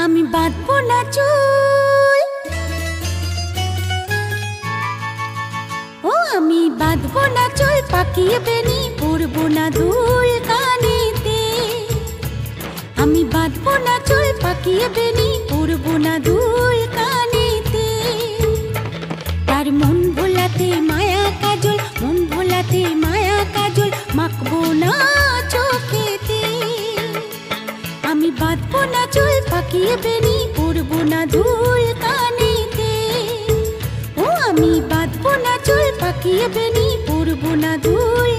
আমি বাঁধবো না চুল, ও আমি বাঁধবো না চুল, পাকিয়ে বেনি পরবো না দুল কানেতে। আমি বাঁধবো না চুল, পাকিয়ে বেনি পরবো না দুল কানেতে। তার মন ভোলাতে মায়া কাজল, মন ভোলাতে মায়া কাজল মাখবো না চোখেতে। আমি বাঁধবো না চুল, পাকিয়ে বেনি পরবো না দুল কানেতে। ও আমি বাঁধবো না চুল, পাকিয়ে বেনি পরবো না দুল